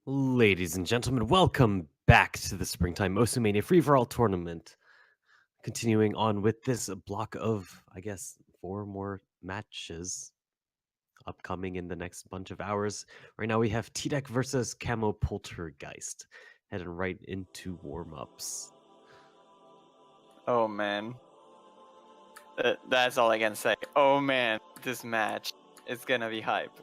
Ladies and gentlemen, welcome back to the Springtime Osumania Free-for-All tournament. Continuing on with this block of, I guess, 4 more matches upcoming in the next bunch of hours. Right now we have T-Deck versus Camo Poltergeist. Heading right into warm-ups. Oh man. That's all I can say. Oh man, this match is gonna be hype.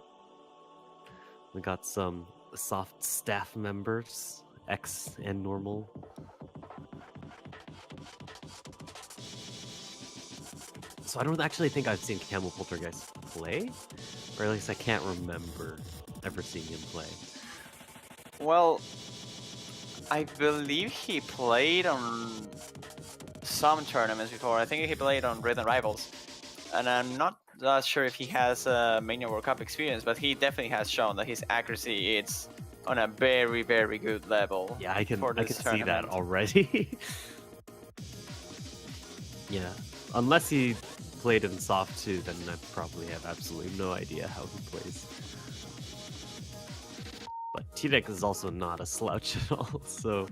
We got some soft staff members, X and normal. So I don't actually think I've seen Camo Poltergeist play, or at least I can't remember ever seeing him play. Well, I believe he played on some tournaments before. I think he played on Rhythm Rivals. And I'm not sure if he has a Mania World Cup experience, but he definitely has shown that his accuracy is on a very, very good level. Yeah, I can see that tournament. already. Yeah, unless he played in SOFT3, then I probably have absolutely no idea how he plays. But T-Deck is also not a slouch at all, so...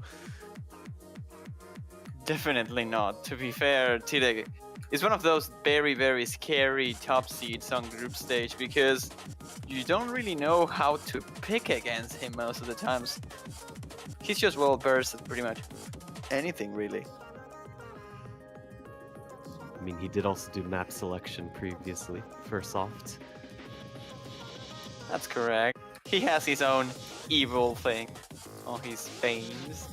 Definitely not. To be fair, T-Deck is one of those very, very scary top seeds on group stage because you don't really know how to pick against him most of the times. He's just well versed at pretty much anything, really. I mean, he did also do map selection previously for SOFT. That's correct. He has his own evil thing on his veins.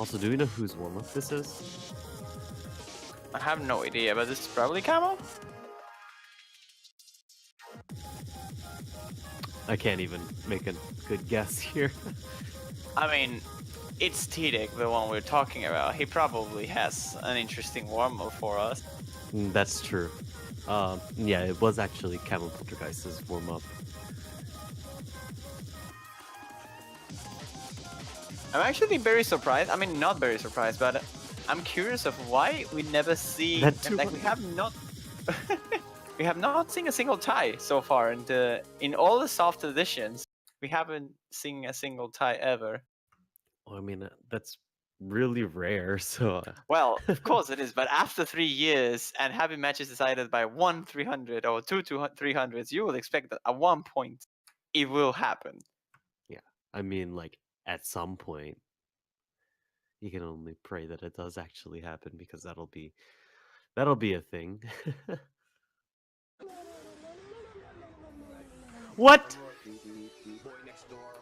Also, do we know whose warm-up this is? I have no idea, but this is probably Camo? I can't even make a good guess here. I mean, it's T-Deck, the one we're talking about. He probably has an interesting warm-up for us. That's true. Yeah, it was actually Camo Poltergeist's warm-up. I'm actually very surprised. I mean, not very surprised, but I'm curious of why we never see. Like, we have not. We have not seen a single tie so far, and in all the soft editions, we haven't seen a single tie ever. Well, I mean, that's really rare, so... Well, of course it is, but after 3 years and having matches decided by 1 300 or 2 300s, you will expect that at one point it will happen. Yeah, I mean, like, at some point, you can only pray that it does actually happen, because that'll be a thing. What?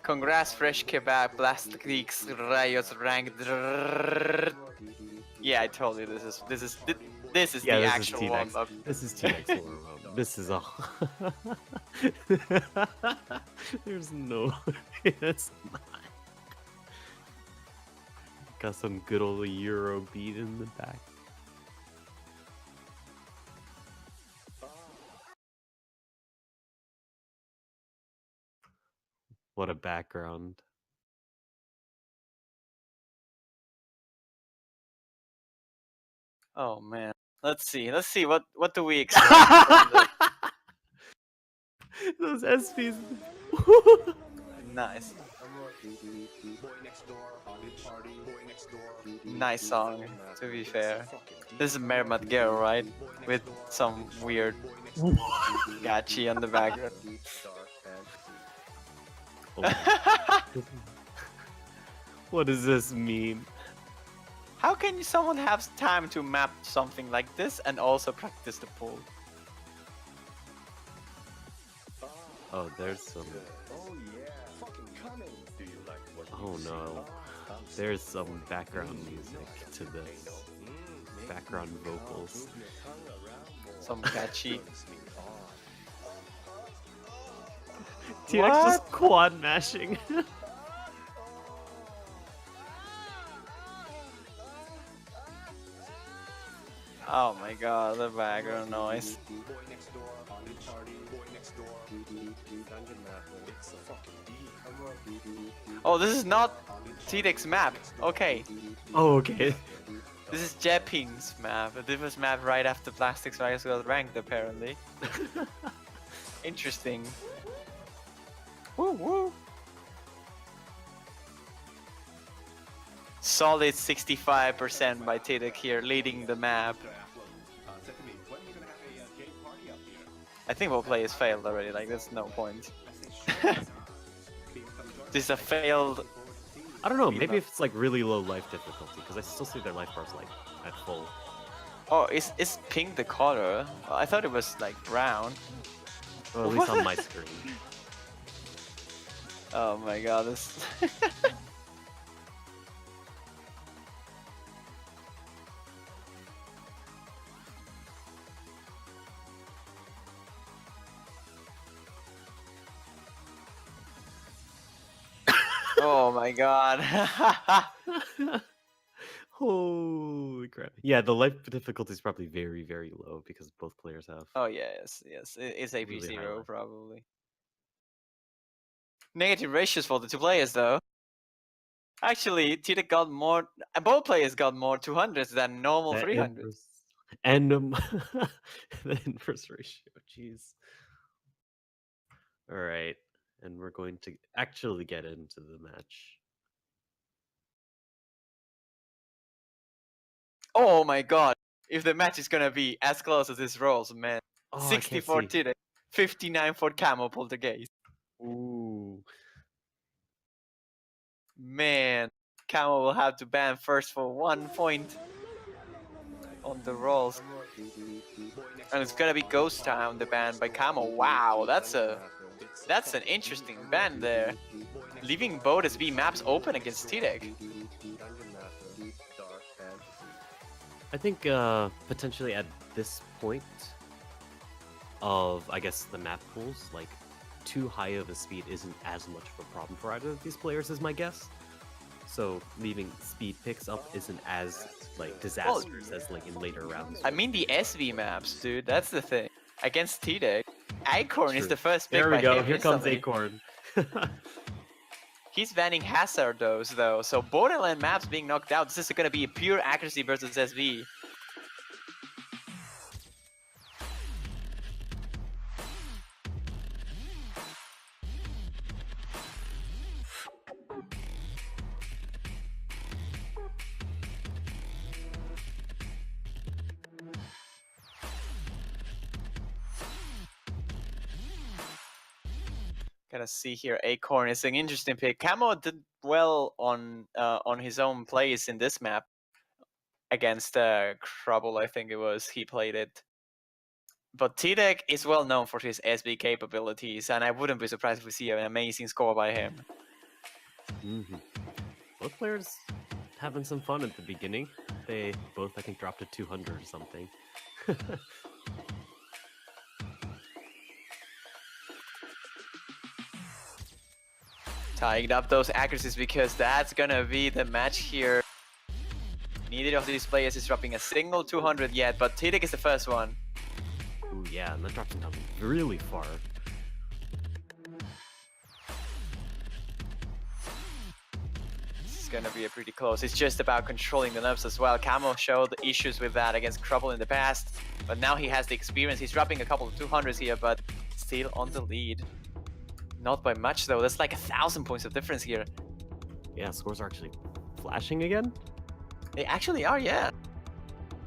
Congrats, Fresh Kebab, Plastic Leaks, Rayos, Rank. Yeah, I told you this is Yeah, the actual warm-up. This is T-Deck's warm-up. This is all. There's no. It's not. Got some good old Euro beat in the back. What a background. Oh man. Let's see what do we expect. Those SPs. Nice. Nice song, to be fair. This is Mermat Girl, right? With some weird gachi on the background. What does this mean? How can someone have time to map something like this and also practice the pool? Oh, there's some. Oh no. There's some background music to this. Background vocals. Some catchy. TX just quad mashing. Oh my god, the background noise. Oh, this is not TDEX map. Okay. Oh, okay. This is Jepping's map. This was mapped right after Plastics Rise got ranked, apparently. Interesting. Woo woo. Solid 65% by TDEC here, leading the map. I think both players failed already, like there's no point. This is a failed... I don't know, maybe if it's like really low life difficulty, because I still see their life bars like at full. Oh, is pink the color? I thought it was like brown. Well, at least on my screen. Oh my god, this... Oh my god. Holy crap. Yeah, the life difficulty is probably very, very low because both players have. Oh yes. It's AP0 Really high life. probably. Negative ratios for the two players though. Actually, Tita got more. Both players got more 200s than normal 300s. And the inverse ratio. Jeez. All right, and we're going to actually get into the match. Oh my god! If the match is gonna be as close as this rolls, man. Oh, 64 Tita, 59 for Camo Poltergeist. Ooh. Man, Camo will have to ban first for 1 point on the rolls. And it's gonna be Ghost Town, the ban by Camo. Wow, that's an interesting ban there. Leaving both SB maps open against TDEC. I think potentially at this point of, I guess, the map pools, like, too high of a speed isn't as much of a problem for either of these players, is my guess. So leaving speed picks up isn't as, like, disastrous as, like, in later rounds. I mean the SV maps, dude, that's the thing. Against TDEC, Acorn is the first pick. There we go, him here comes instantly. Acorn. He's banning Hazardos though, so Borderland maps being knocked out. This is gonna be a pure accuracy versus SV. Gotta see here, Acorn is an interesting pick. Camo did well on his own plays in this map against Trouble, I think it was. He played it. But TDEC is well known for his SB capabilities, and I wouldn't be surprised if we see an amazing score by him. Both players having some fun at the beginning. They both, I think, dropped to 200 or something. Tying up those accuracies because that's gonna be the match here. Neither of these players is dropping a single 200 yet, but TDEC is the first one. Ooh, yeah, and they're dropping down really far. This is gonna be a pretty close. It's just about controlling the nerves as well. Camo showed issues with that against Trouble in the past, but now he has the experience. He's dropping a couple of 200s here, but still on the lead. Not by much though, that's like 1,000 points of difference here. Yeah, scores are actually flashing again? They actually are, yeah.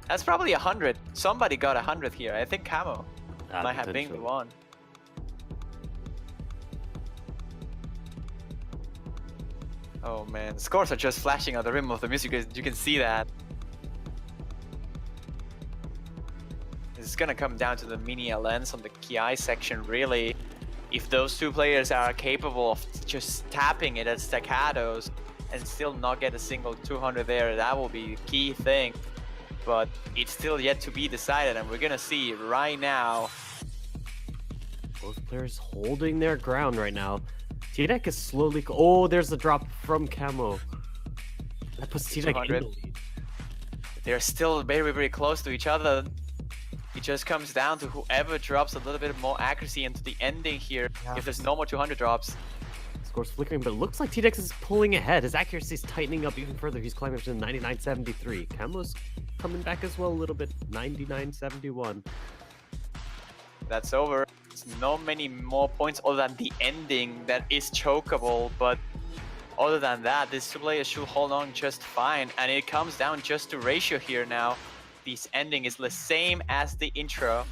That's probably 100. Somebody got 100 here. I think Camo might have been the one. Oh man, scores are just flashing out the rim of the music. You can see that. It's gonna come down to the mania lens on the Ki section, really. If those two players are capable of just tapping it at staccatos and still not get a single 200 there, that will be the key thing. But it's still yet to be decided, and we're gonna see right now. Both players holding their ground right now. T-Deck is slowly... Oh, there's a drop from Camo. That puts T-Deck in the lead. They're still very, very close to each other. It just comes down to whoever drops a little bit more accuracy into the ending here. Yeah. If there's no more 200 drops. Score's flickering, but it looks like T-Dex is pulling ahead. His accuracy is tightening up even further. He's climbing up to 99.73. Camo's coming back as well a little bit. 99.71. That's over. There's not many more points other than the ending that is chokeable, but other than that, these two players should hold on just fine, and it comes down just to ratio here now. This ending is the same as the intro.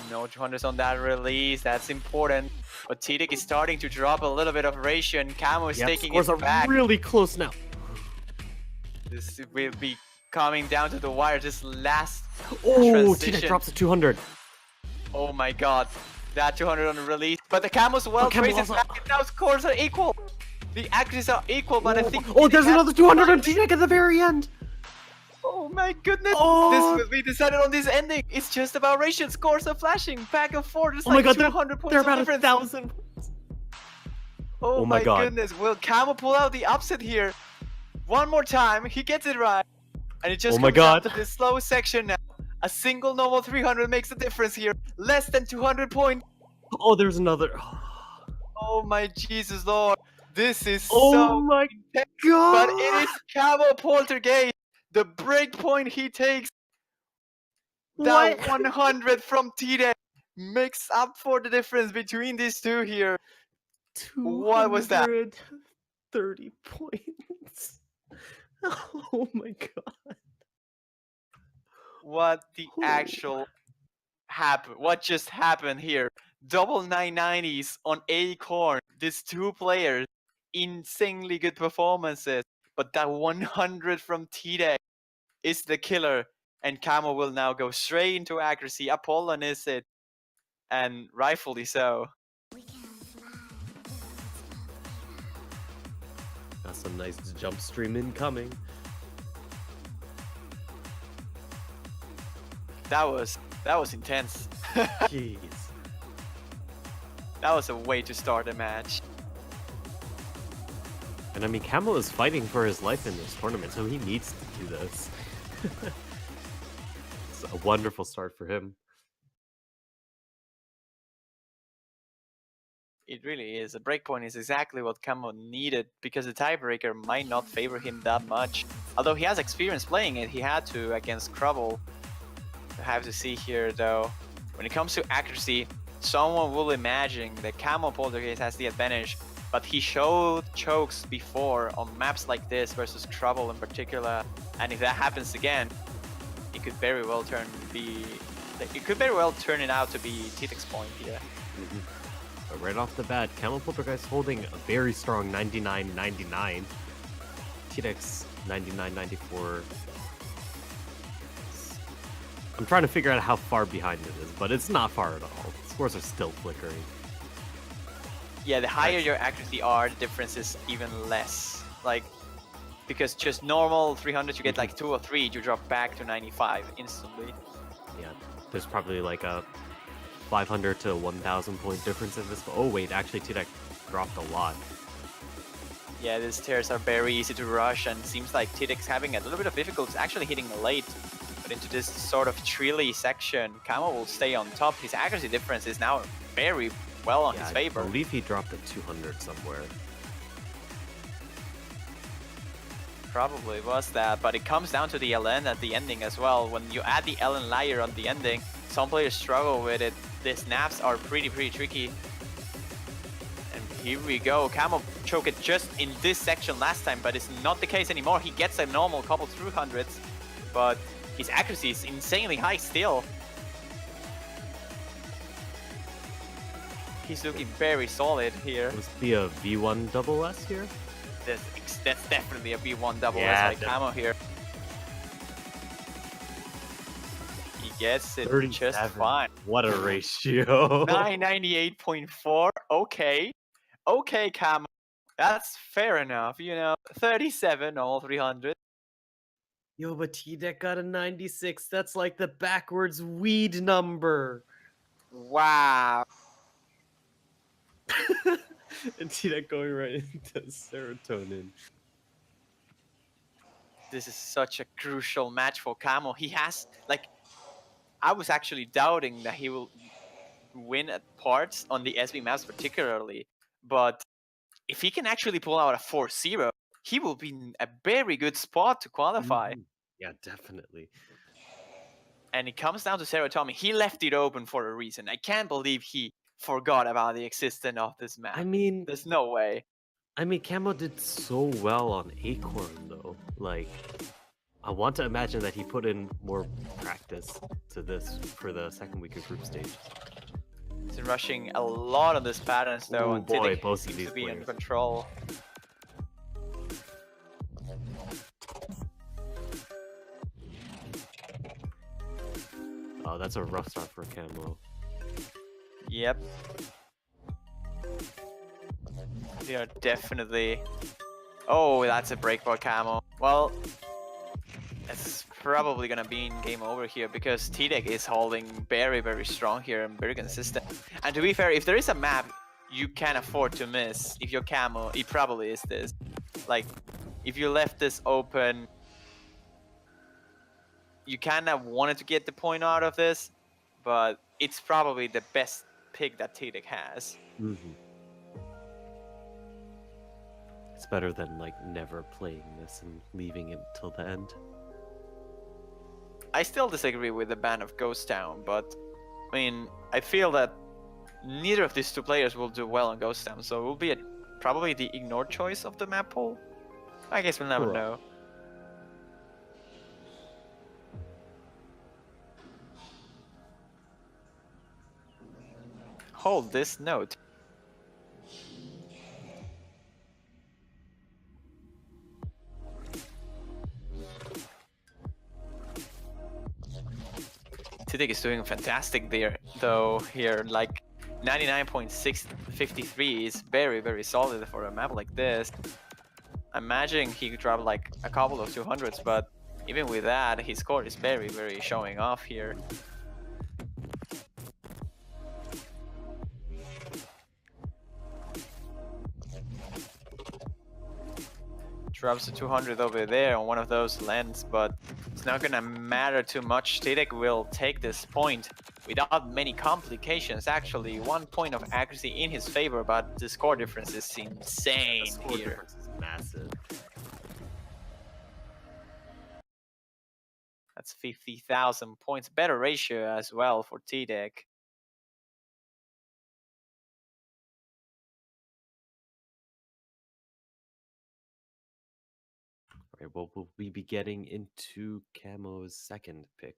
No 200s on that release, that's important. But T-Deck is starting to drop a little bit of ratio, and Camo is taking it back. Are really close now. This will be coming down to the wire, just last transition. T-Deck drops to 200. Oh my god, that 200 on the release. But the Camo's well traces back, and now scores are equal. The accuracies are equal, but I think... Oh, there's another 200 on T-Deck at the very end. Oh my goodness. Oh. This will be decided on this ending. It's just about ratio. Scores are flashing back and forth. It's oh my god, 200 points they're about difference. 1,000 points. Oh my goodness. Will Camo pull out the upset here? One more time. He gets it right. And it just comes down to this slow section now. A single normal 300 makes a difference here. Less than 200 points. Oh, there's another. Oh my Jesus Lord. This is so my intense, god. But it is Camo Poltergeist. The break point he takes. That 100 from T-Deck makes up for the difference between these two here. What was that? 30 points. Oh my god. What the actual happened? What just happened here? Double 990s on Acorn. These two players, insanely good performances. But that 100 from T-Deck is the killer. And Camo will now go straight into accuracy. Apollon is it. And rightfully so. Got some nice jump stream incoming. That was intense. Jeez. That was a way to start a match. And I mean, Camo is fighting for his life in this tournament, so he needs to do this. It's a wonderful start for him. It really is. A breakpoint is exactly what Camo needed, because the tiebreaker might not favor him that much. Although he has experience playing it, he had to against Crubble. I have to see here though. When it comes to accuracy, someone will imagine that Camo Poltergeist has the advantage, but he showed chokes before on maps like this versus Trouble in particular, and if that happens again, it could very well turn it out to be T-Deck's point here. But right off the bat, Camo Poltergeist holding a very strong 99.99. T-Deck's 99.94. I'm trying to figure out how far behind it is, but it's not far at all. Scores are still flickering. Yeah, the higher your accuracy are, the difference is even less. Like, because just normal 300, you get like 2 or 3, you drop back to 95 instantly. Yeah, there's probably like a 500 to 1,000 point difference in this. But oh wait, actually T-Deck dropped a lot. Yeah, these tears are very easy to rush, and seems like T-Deck's having a little bit of difficulty actually hitting late. But into this sort of trilly section, Camo will stay on top. His accuracy difference is now very well on his favor. I believe he dropped a 200 somewhere. Probably was that, but it comes down to the LN at the ending as well. When you add the LN layer on the ending, some players struggle with it. The snaps are pretty tricky. And here we go. Camo choked it just in this section last time, but it's not the case anymore. He gets a normal couple 300s, but his accuracy is insanely high still. He's looking very solid here. Was the V1 double S here? That's definitely a V1 double Yeah, S by Camo here. He gets it just 37. fine. What a ratio. 998.4. Okay. Okay, Camo. That's fair enough, you know. 37, all 300. Yo, but T-Deck got a 96. That's like the backwards weed number. Wow. And T-Deck going right into serotonin. This is such a crucial match for Camo. He has, like, I was actually doubting that he will win at parts on the SB maps particularly, but if he can actually pull out a 4-0, he will be in a very good spot to qualify. Yeah, definitely. And it comes down to Serotonin. He left it open for a reason. I can't believe he forgot about the existence of this map. I mean, there's no way. Camo did so well on Acorn though. Like, I want to imagine that he put in more practice to this for the second week of group stage. He's rushing a lot of these patterns though, and boy, Tiddick both of seems these to be in players. control. Oh, that's a rough start for Camo. Yep. They are definitely... Oh, that's a breakboard Camo. Well, it's probably gonna be in game over here because T-Deck is holding very, very strong here and very consistent. And to be fair, if there is a map you can afford to miss, if you're Camo, it probably is this. Like, if you left this open, you kind of wanted to get the point out of this, but it's probably the best pick that T-Deck has. It's better than like never playing this and leaving it till the end. I still disagree with the ban of Ghost Town, but I mean, I feel that neither of these two players will do well on Ghost Town, so it will be probably the ignored choice of the map pool. I guess we'll never know. Hold this note. Tiddick is doing fantastic there, though, here. Like, 99.653 is very, very solid for a map like this. I imagine he could drop like a couple of 200s, but even with that, his score is very, very showing off here. Drops a 200 over there on one of those lands, but it's not gonna matter too much. Tiddick will take this point without many complications. Actually, 1 point of accuracy in his favor, but the score difference is insane The score here. difference is massive. That's 50,000 points. Better ratio as well for Tiddick. Alright, well, will we be getting into Camo's second pick?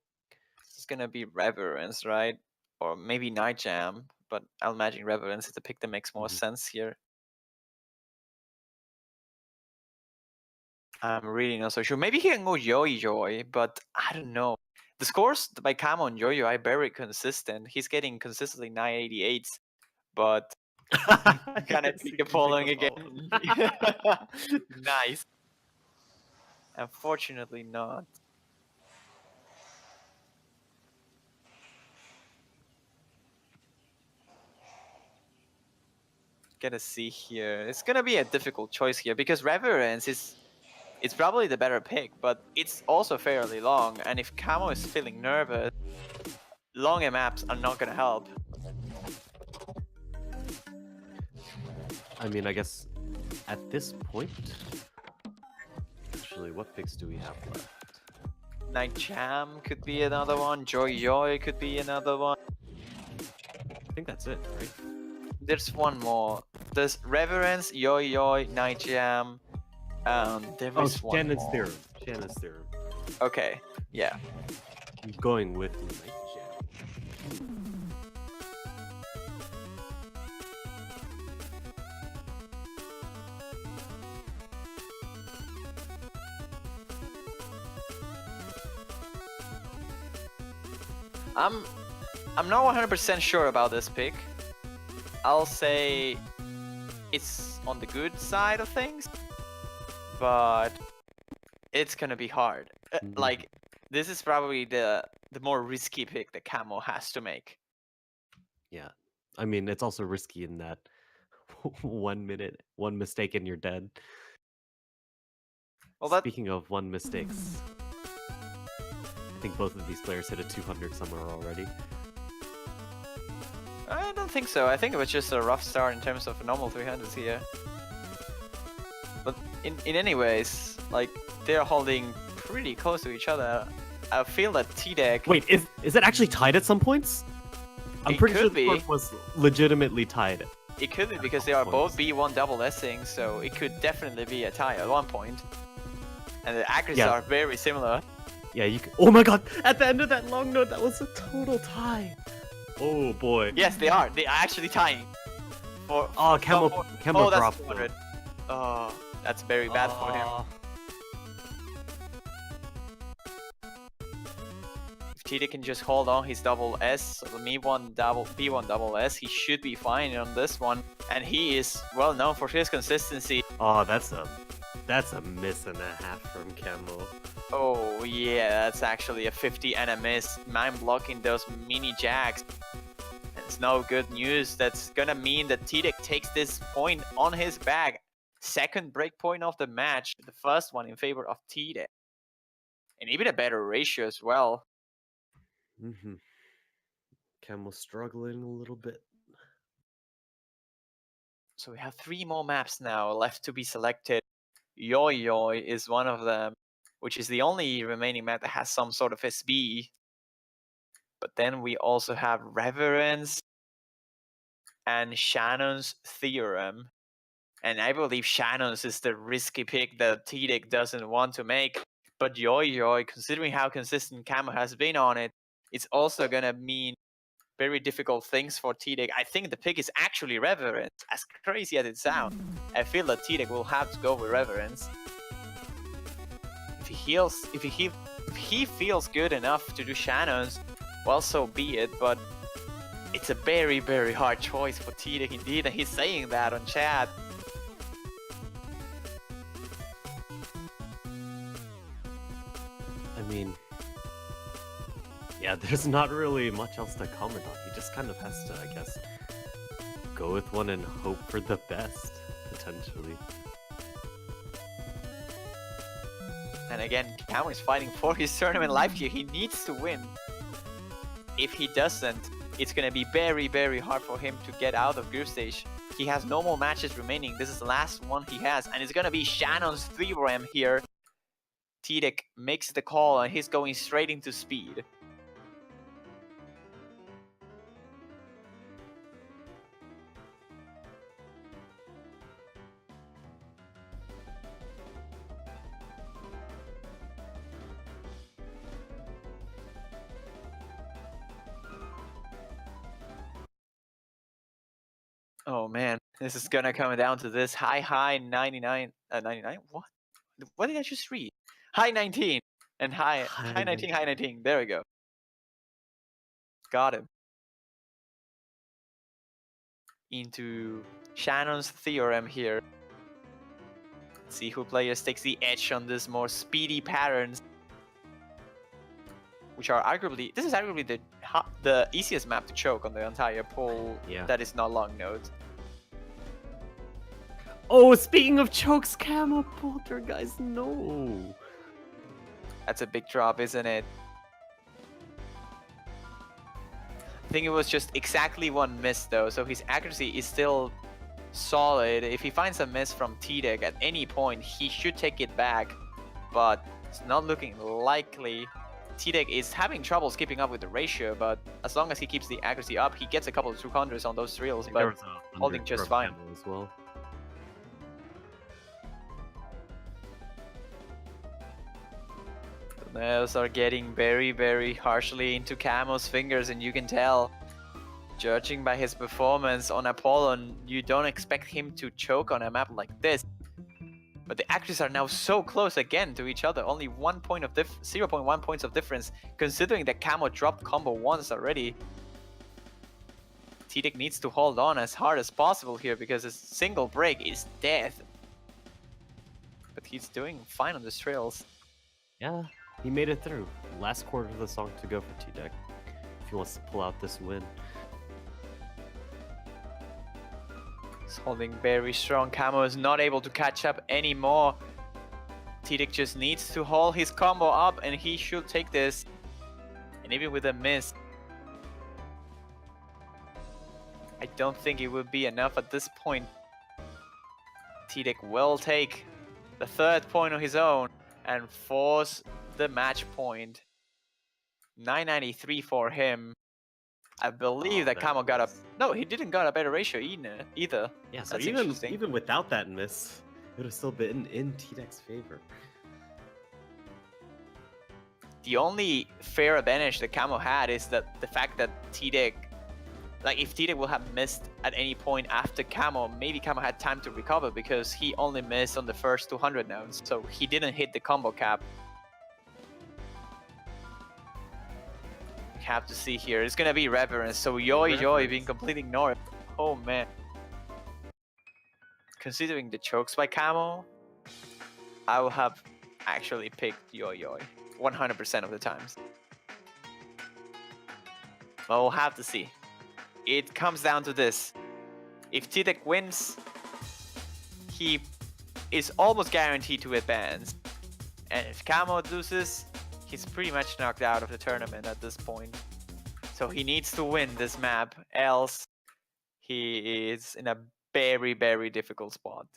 This is gonna be Reverence, right? Or maybe Night Jam, but I'll imagine Reverence is the pick that makes more sense here. I'm really not so sure. Maybe he can go Yo-Yo, but I don't know. The scores by Camo and Yo-Yo are very consistent. He's getting consistently 988s, but can I pick the following again? Nice. Unfortunately not. Gotta see here. It's gonna be a difficult choice here because Reverence is it's probably the better pick, but it's also fairly long, and if Camo is feeling nervous, longer maps are not gonna help. I mean, I guess at this point, actually, what picks do we have left? Night Jam could be another one. Joy could be another one. I think that's it, right? There's one more. There's Reverence, Yo, Night Jam. There is one Shannon's more. Theorem. Shannon's Theorem. Okay, yeah. I'm going with Night Jam. I'm not 100% sure about this pick. I'll say it's on the good side of things, but it's gonna be hard. Like, this is probably the more risky pick that Camo has to make. Yeah. I mean, it's also risky in that 1 minute, one mistake and you're dead. Well, that Speaking of one mistakes, I think both of these players hit a 200 somewhere already. I don't think so. I think it was just a rough start in terms of normal 300s here. But in any ways, like, they're holding pretty close to each other. I feel that T-Deck... Wait, is it actually tied at some points? I'm It pretty sure could the be. score was legitimately tied. It could be because they are both B1 double S-ing, so it could definitely be a tie at one point. And the accuracies are very similar. Yeah, you could... Oh my god! At the end of that long note, that was a total tie! Oh boy. Yes, they are. They are actually tying. Oh, Camo that's dropped. 200. Oh, that's very bad for him. If TD can just hold on his double S, or the B1 double S, he should be fine on this one. And he is well known for his consistency. Oh, that's a miss and a half from Camo. Oh yeah, that's actually a 50 and a miss. Mind blocking those mini jacks. And it's no good news. That's gonna mean that T-Deck takes this point on his back. Second break point of the match. The first one in favor of T-Deck. And even a better ratio as well. Camo's struggling a little bit. So we have 3 more maps now left to be selected. Yoi Yoi is one of them, which is the only remaining map that has some sort of SB. But then we also have Reverence and Shannon's Theorem. And I believe Shannon's is the risky pick that T-Deck doesn't want to make. But Yoi Yoi, considering how consistent Camo has been on it, it's also gonna mean very difficult things for T-Deck. I think the pick is actually Reverence, as crazy as it sounds. I feel that T-Deck will have to go with Reverence. If he feels good enough to do Shannon's, well, so be it, but it's a very, very hard choice for T-Deck indeed, and he's saying that on chat. I mean, yeah, there's not really much else to comment on. He just kind of has to, I guess, go with one and hope for the best, potentially. And again, Camo is fighting for his tournament life here. He needs to win. If he doesn't, it's gonna be very, very hard for him to get out of group stage. He has no more matches remaining. This is the last one he has, and it's gonna be Shannon's 3-ram here. T-Deck makes the call, and he's going straight into speed. Oh man, this is gonna come down to this high 99, 99. What did I just read? High 19 and high 19, high 19. There we go. Got him. Into Shannon's Theorem here. Let's see who players takes the edge on this more speedy patterns, which are arguably, this is arguably the easiest map to choke on the entire pool. Yeah. That is not long nodes. Oh, speaking of chokes, Camo Polter, guys, no. That's a big drop, isn't it? I think it was just exactly one miss though, so his accuracy is still solid. If he finds a miss from T-Deck at any point, he should take it back, but it's not looking likely. T-Deck is having trouble keeping up with the ratio, but as long as he keeps the accuracy up, he gets a couple of 200s on those drills, but holding just fine. As well. The nails are getting very, very harshly into Camo's fingers, and you can tell, judging by his performance on Apollon, you don't expect him to choke on a map like this. But the accuracies are now so close again to each other. Only 0.1 points of difference, considering that Camo dropped combo once already. TDEC needs to hold on as hard as possible here because a single break is death. But he's doing fine on the trails. Yeah, he made it through. Last quarter of the song to go for TDEC if he wants to pull out this win. He's holding very strong. Camo is not able to catch up anymore. TDEC just needs to hold his combo up and he should take this. And even with a miss, I don't think it would be enough at this point. TDEC will take the 3rd point on his own and force the match point. 993 for him. I believe that Camo got a... No, he didn't got a better ratio either. Yeah, so That's even without that miss, it would have still been in TDEC's favor. The only fair advantage that Camo had is that the fact that TDEC... Like, if TDEC will have missed at any point after Camo, maybe Camo had time to recover because he only missed on the first 200 nodes, so he didn't hit the combo cap. We have to see here. It's gonna be Reverence, so Yoi being completely ignored. Oh man. Considering the chokes by Camo, I will have actually picked Yoi 100% of the times. But we'll have to see. It comes down to this. If TDEC wins, he is almost guaranteed to advance. And if Camo loses, he's pretty much knocked out of the tournament at this point. So he needs to win this map, else he is in a very, very difficult spot.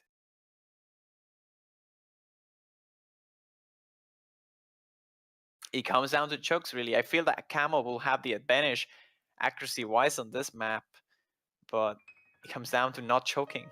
It comes down to chokes, really. I feel that Camo will have the advantage accuracy-wise on this map, but it comes down to not choking.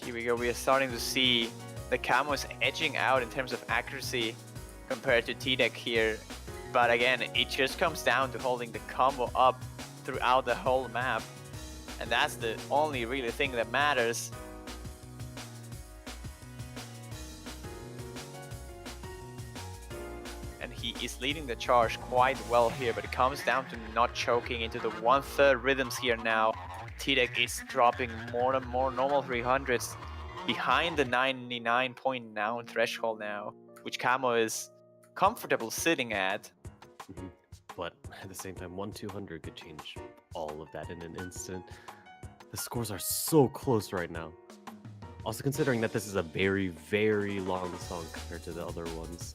Here we go, we are starting to see the Camo is edging out in terms of accuracy compared to TDEC here. But again, it just comes down to holding the combo up throughout the whole map. And that's the only really thing that matters. And he is leading the charge quite well here, but it comes down to not choking into the 1/3 rhythms here now. TDEC is dropping more and more normal 300s behind the 99.9 threshold now, which Camo is comfortable sitting at. But at the same time, 1-200 could change all of that in an instant. The scores are so close right now. Also considering that this is a very, very long song compared to the other ones.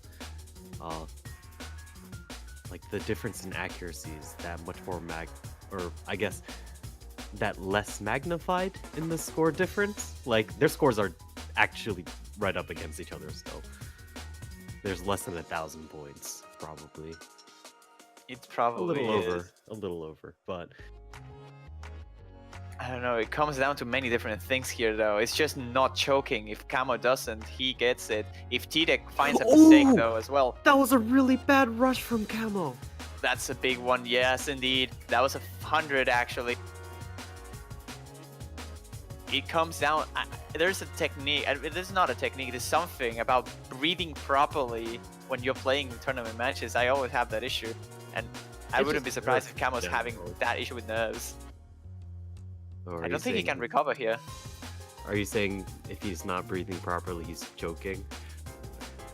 Like the difference in accuracy is that much more I guess that less magnified in the score difference. Like their scores are actually right up against each other still. There's less than 1,000 points, probably. It's probably a little over, but I don't know, it comes down to many different things here though. It's just not choking. If Camo doesn't, he gets it. If TDEC finds a mistake though as well. That was a really bad rush from Camo. That's a big one, yes indeed. That was 100 actually. It comes down, there's a technique, there's not a technique, there's something about breathing properly when you're playing tournament matches. I always have that issue, and I wouldn't be surprised if Camo's having that issue with nerves. I don't think he can recover here. Are you saying if he's not breathing properly, he's choking?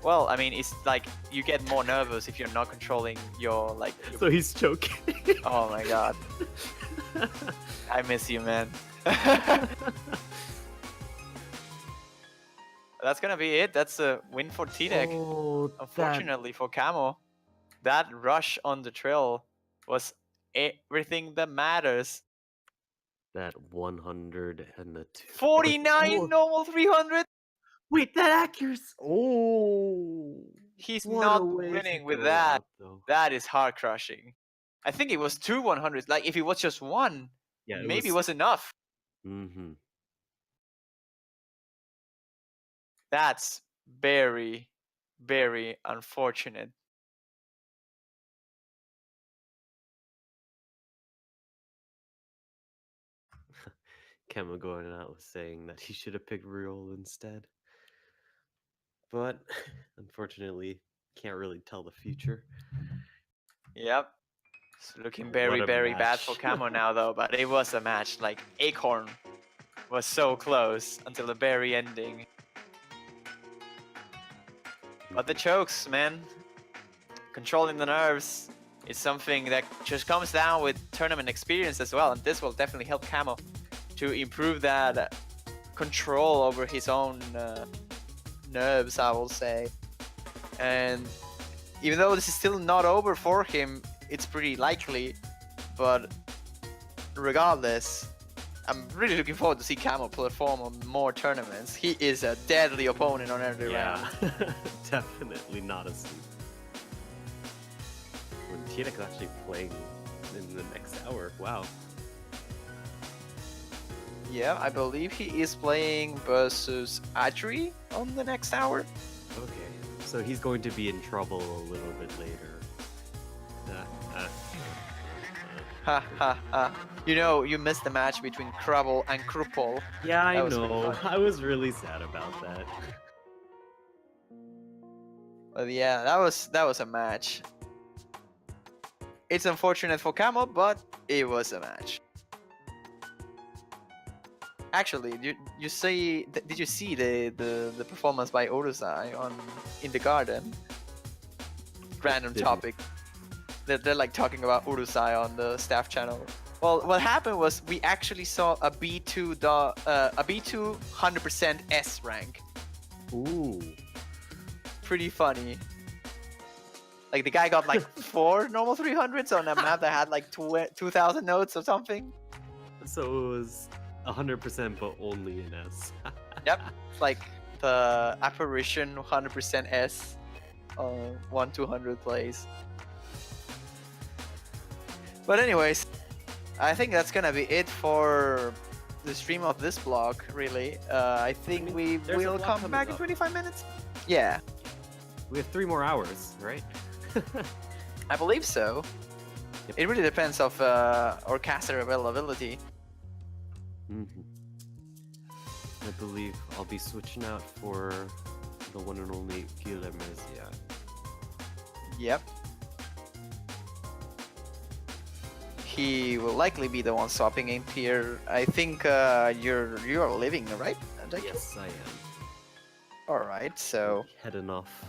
Well, I mean, it's like you get more nervous if you're not controlling your So he's choking. Oh my god. I miss you, man. That's gonna be it. That's a win for TDEC. Oh, unfortunately for Camo, that rush on the trail was everything that matters. That 100 and the 2. 49 normal 300. Wait, that accuracy! Oh, He's what a not way to winning with go that. out, though. That is heart crushing. I think it was 2 100s. Like if it was just one, Yeah, maybe it was enough. Mm-hmm. That's very, very unfortunate. Kemma going out saying that he should have picked Riol instead. But unfortunately, can't really tell the future. Yep. It's looking What very, a very bad for match. Camo now, though. But it was a match. Like Acorn was so close until the very ending. But the chokes, man, controlling the nerves is something that just comes down with tournament experience as well. And this will definitely help Camo to improve that control over his own nerves, I will say. And even though this is still not over for him, it's pretty likely. But regardless, I'm really looking forward to see Camo perform on more tournaments. He is a deadly opponent on every round. Definitely not asleep. When Tienek is actually playing in the next hour, wow. Yeah, I believe he is playing versus Adri on the next hour. Okay, so he's going to be in trouble a little bit later. Ha ha ha. You know, you missed the match between Krubble and Krupol. Yeah, I That was know. pretty funny. I was really sad about that. But yeah, that was a match. It's unfortunate for Camo, but it was a match. Actually, did you see the performance by Urusai on in the garden? Random Didn't. topic. They're like talking about Urusai on the staff channel. Well, what happened was we actually saw a B2 100% S rank. Ooh. Pretty funny. Like the guy got like 4 normal 300s on a map that had like 2,000 notes or something. So it was 100% but only in S. Yep, it's like the apparition 100% S 1-200 plays. But anyways, I think that's gonna be it for the stream of this block, really. I think we there's a will block come coming back in up. 25 minutes. Yeah, We have 3 more hours, right? I believe so. Yep. It really depends of our caster availability. Mm-hmm. I believe I'll be switching out for the one and only Guilhermesia. Yep. He will likely be the one swapping in here. I think you're leaving, right? Yes, I am. All right, so Heading off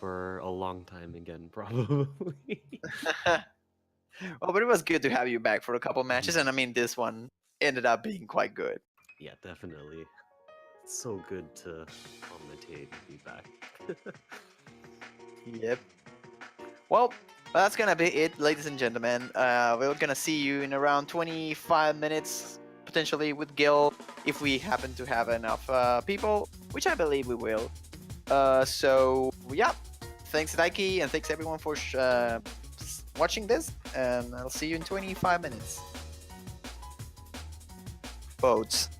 for a long time again, probably. well, but it was good to have you back for a couple matches, and I mean this one ended up being quite good. Yeah, definitely. It's so good to commentate and be back. Yep. Well, that's gonna be it, ladies and gentlemen. We're gonna see you in around 25 minutes, potentially with Gil, if we happen to have enough people, which I believe we will. So yeah, thanks Daiki, and thanks everyone for watching this, and I'll see you in 25 minutes. Boats.